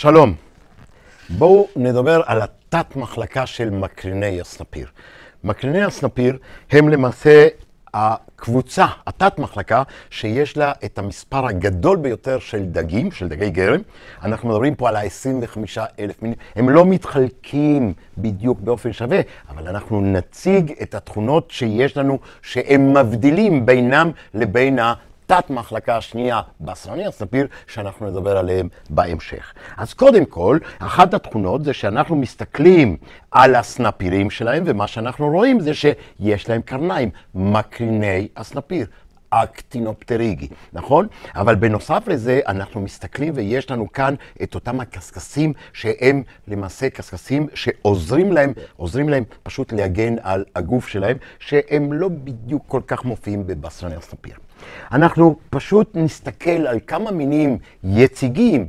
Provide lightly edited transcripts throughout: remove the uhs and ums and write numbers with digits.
שלום, בואו נדבר על התת מחלקה של מקריני הסנפיר. מקריני הסנפיר הם למעשה הקבוצה, התת מחלקה שיש לה את המספר הגדול ביותר של דגים, של דגי גרם. אנחנו מדברים פה על ה-25,000 מינים. הם לא מתחלקים בדיוק באופן שווה, אבל אנחנו נציג את התכונות שיש לנו שהם מבדילים בינם לבין תת מחלקה השנייה בסרני הסנפיר שאנחנו נדבר עליהם בהמשך. אז קודם כל, אחת התכונות זה שאנחנו מסתכלים על הסנפירים שלהם, ומה שאנחנו רואים זה שיש להם קרניים, מקריני הסנפיר, אקטינופטריגי, נכון? אבל בנוסף לזה אנחנו מסתכלים ויש לנו כאן את אותם הקסקסים שהם למעשה קסקסים שעוזרים להם פשוט להגן על הגוף שלהם, שהם לא בדיוק כל כך מופיעים בבסרני הסנפיר. אנחנו פשוט נסתכל על כמה מינים יציגים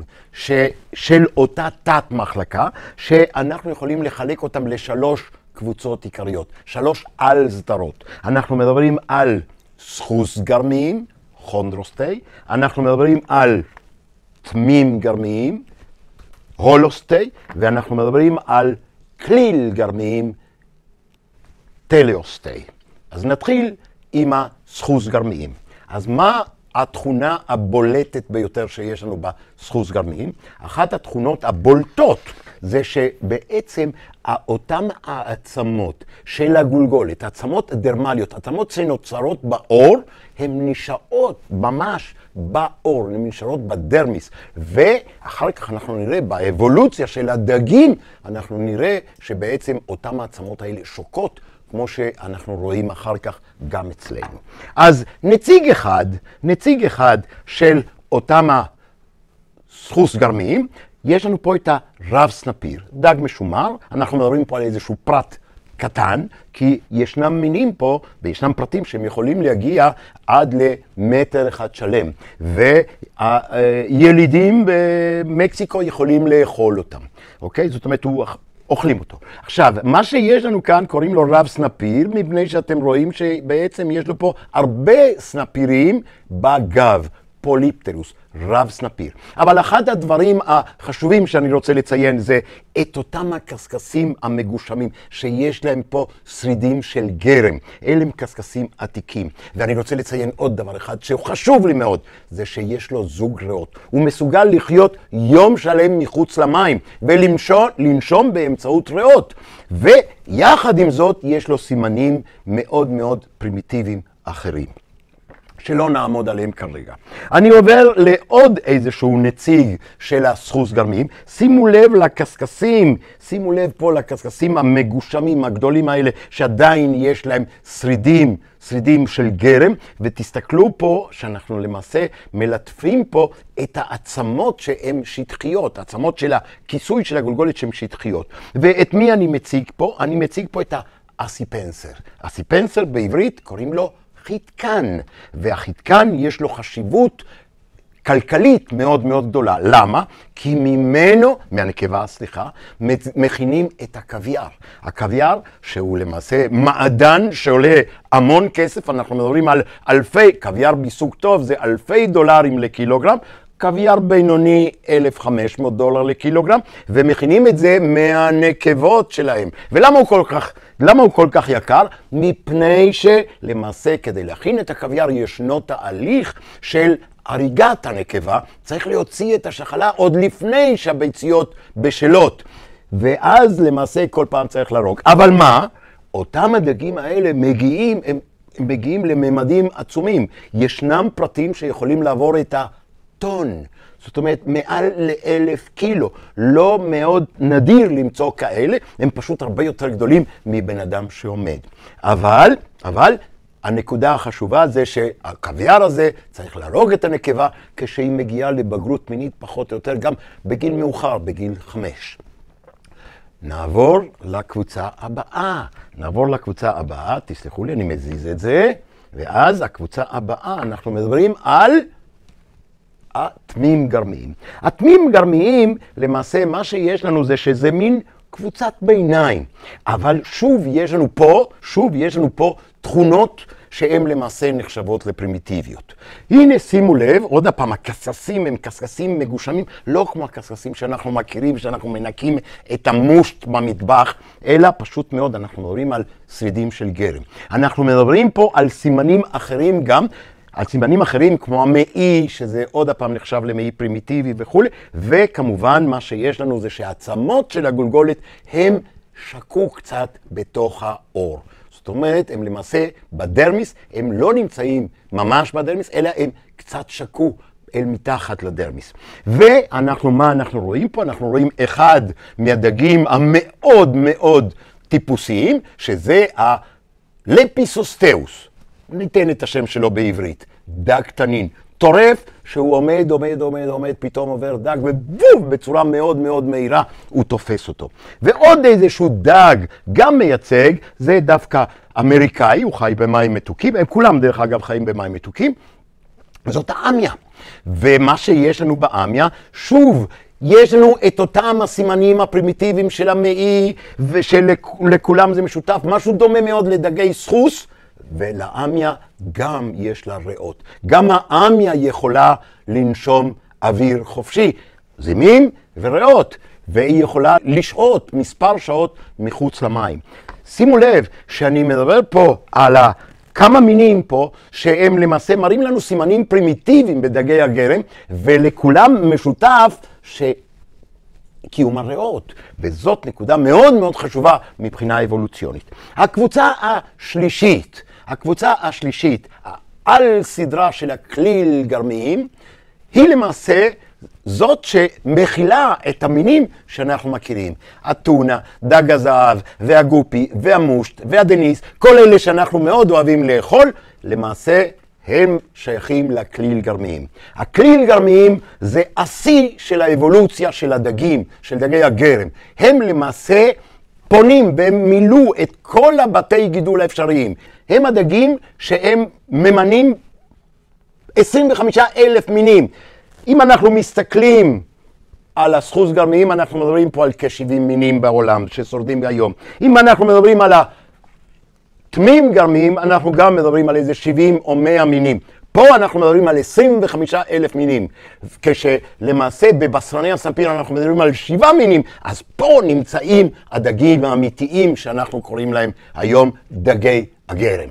של אותה תת מחלקה, שאנחנו יכולים לחלק אותם לשלוש קבוצות עיקריות, שלוש על סדרות. אנחנו מדברים על סחוס גרמיים, כונדרוסטי, אנחנו מדברים על תמים גרמיים, הולוסטי, ואנחנו מדברים על כליל גרמיים, טליוסטי. אז נתחיל עם הסחוס גרמיים. אז מה התכונה הבולטת ביותר שיש לנו בסחוס גרמיים? אחת התכונות הבולטות זה שבעצם אותם העצמות של הגולגולת, עצמות דרמליות, עצמות שנוצרות בעור, הן נשארות ממש בעור, הן נשארות בדרמיס. ואחר כך אנחנו נראה באבולוציה של הדגים, אנחנו נראה שבעצם אותם העצמות האלה שוקות, כמו שאנחנו רואים אחר כך גם אצלנו. אז נציג אחד של אותם הסחוס גרמיים, יש לנו פה את הרב סנפיר, דג משומר. אנחנו מדברים פה על איזשהו פרט קטן, כי ישנם מינים פה, וישנם פרטים שהם יכולים להגיע עד למטר אחד שלם. וילידים במקסיקו יכולים לאכול אותם. אוקיי? זאת אומרת, אוכלים אותו. עכשיו, מה שיש לנו כאן קוראים לו רב סנפיר, מפני שאתם רואים שבעצם יש לו פה הרבה סנפירים בגב, פוליפטרוס, רב סנפיר. אבל אחד הדברים החשובים שאני רוצה לציין זה את אותם הקסקסים המגושמים שיש להם פה שרידים של גרם. אלה הם קסקסים עתיקים. ואני רוצה לציין עוד דבר אחד שהוא חשוב לי מאוד, זה שיש לו זוג ריאות. הוא מסוגל לחיות יום שלם מחוץ למים ולנשום באמצעות ריאות. ויחד עם זאת יש לו סימנים מאוד מאוד פרימיטיביים אחרים, שלא נעמוד עליהם כרגע. אני עובר לעוד איזשהו נציג של הסחוס גרמיים. שימו לב לקסקסים, שימו לב פה לקסקסים המגושמים הגדולים האלה, שעדיין יש להם שרידים של גרם, ותסתכלו פה שאנחנו למעשה מלטפים פה את העצמות שהן שטחיות, העצמות של הכיסוי של הגולגולת שהן שטחיות. ואת מי אני מציג פה? אני מציג פה את האסיפנסר. אסיפנסר בעברית קוראים לו חיתקן, והחיתקן יש לו חשיבות כלכלית מאוד מאוד גדולה. למה? כי מהנקבה, מכינים את הקוויאר. הקוויאר שהוא למעשה מעדן שעולה המון כסף, אנחנו מדברים על קוויאר בסוג טוב, זה $1,000 לקילוגרם, קוויאר בינוני $1,500 לקילוגרם, ומכינים את זה מהנקבות שלהם. ולמה הוא כל כך יקר? מפני שלמעשה כדי להכין את הקוויאר ישנו תהליך של הריגת הנקבה, צריך להוציא את השחלה עוד לפני שהביציות בשלות. ואז למעשה כל פעם צריך להרוג. אבל מה? אותם הדגים האלה מגיעים לממדים עצומים. ישנם פרטים שיכולים לעבור את טון, זאת אומרת מעל ל1,000 קילו. לא מאוד נדיר למצוא כאלה, הם פשוט הרבה יותר גדולים מבן אדם שעומד. אבל הנקודה החשובה זה שהקוויאר הזה צריך להרוג את הנקבה כשהיא מגיעה לבגרות מינית פחות או יותר, גם בגיל מאוחר, בגיל 5. נעבור לקבוצה הבאה, תסלחו לי, אני מזיז את זה, ואז הקבוצה הבאה אנחנו מדברים על התמים גרמיים. התמים גרמיים, למעשה מה שיש לנו זה שזה מין קבוצת ביניים. אבל שוב יש לנו פה תכונות שהן למעשה נחשבות לפרימיטיביות. הנה שימו לב, עוד הפעם, הקשקשים הם קשקשים מגושמים, לא כמו הקשקשים שאנחנו מכירים, שאנחנו מנקים את המושט במטבח, אלא פשוט מאוד אנחנו מדברים על שרידים של גרם. אנחנו מדברים פה על סימנים אחרים גם, על סימנים אחרים כמו המעי, שזה עוד הפעם נחשב למעי פרימיטיבי וכו', וכמובן מה שיש לנו זה שהעצמות של הגולגולת הם שקעו קצת בתוך האור. זאת אומרת, הם למעשה בדרמיס, הם לא נמצאים ממש בדרמיס, אלא הם קצת שקעו אל מתחת לדרמיס. ואנחנו, מה אנחנו רואים פה? אנחנו רואים אחד מהדגים המאוד מאוד טיפוסיים, שזה הלפיסוסטאוס. ניתן את השם שלו בעברית, דג תנין. טורף שהוא עומד, פתאום עובר דג, ובום, בצורה מאוד מאוד מהירה הוא תופס אותו. ועוד איזשהו דג, גם מייצג, זה דווקא אמריקאי, הוא חי במים מתוקים, הם כולם דרך אגב חיים במים מתוקים, זאת האמיה. ומה שיש לנו באמיה, שוב, יש לנו את אותם הסימנים הפרימיטיביים של המעי, ושלכולם זה משותף, משהו דומה מאוד לדגי סחוס, ולאמיה גם יש לה ריאות. גם האמיה יכולה לנשום אוויר חופשי, זימים וריאות, והיא יכולה לשהות מספר שעות מחוץ למים. שימו לב שאני מדבר פה על כמה מינים פה, שהם למעשה מראים לנו סימנים פרימיטיביים בדגי הגרם, ולכולם משותף קיום הריאות, וזאת נקודה מאוד מאוד חשובה מבחינה אבולוציונית. הקבוצה השלישית, על סדרה של הכליל גרמיים, היא למעשה זאת שמכילה את המינים שאנחנו מכירים. הטונה, דג הזהב, והגופי, והמושט, והדניס, כל אלה שאנחנו מאוד אוהבים לאכול, למעשה הם שייכים לכליל גרמיים. הכליל גרמיים זה השיא של האבולוציה של הדגים, של דגי הגרם. הם למעשה פונים והם מילאו את כל הבתי גידול האפשריים. הם הדגים שהם ממנים 25,000 מינים. אם אנחנו מסתכלים על הסחוס גרמיים, אנחנו מדברים פה על כ-70 מינים בעולם ששורדים היום. אם אנחנו מדברים על תמים גרמיים, אנחנו גם מדברים על איזה 70 או 100 מינים. פה אנחנו מדברים על 25,000 מינים, כשלמעשה בבשרני הסנפיר אנחנו מדברים על 7 מינים, אז פה נמצאים הדגים האמיתיים שאנחנו קוראים להם היום דגי הגרם.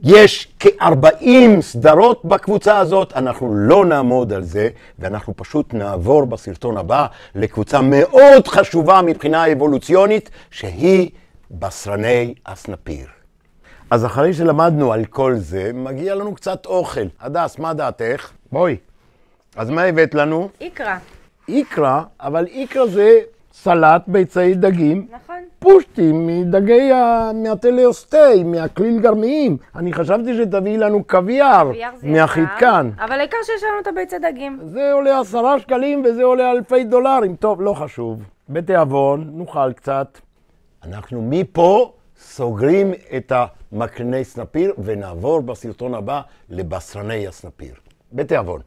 יש כ-40 סדרות בקבוצה הזאת, אנחנו לא נעמוד על זה, ואנחנו פשוט נעבור בסרטון הבא לקבוצה מאוד חשובה מבחינה אבולוציונית, שהיא בשרני הסנפיר. אז אחרי שלמדנו על כל זה, מגיע לנו קצת אוכל. הדס, מה דעתך? בואי. אז מה הבאת לנו? איקרה. איקרה, אבל איקרה זה סלט ביצי דגים. נכון. פושטים מדגי מהטליוסטי, מהכליל גרמיים. אני חשבתי שתביאי לנו קוויאר מהחיתקן. אבל העיקר שיש לנו את הביצי דגים. זה עולה 10 שקלים וזה עולה אלפי דולרים. טוב, לא חשוב. בתיאבון, נאכל קצת. אנחנו מפה סוגרים את המקרני סנפיר ונעבור בסרטון הבא לבשרני הסנפיר. בתיאבון.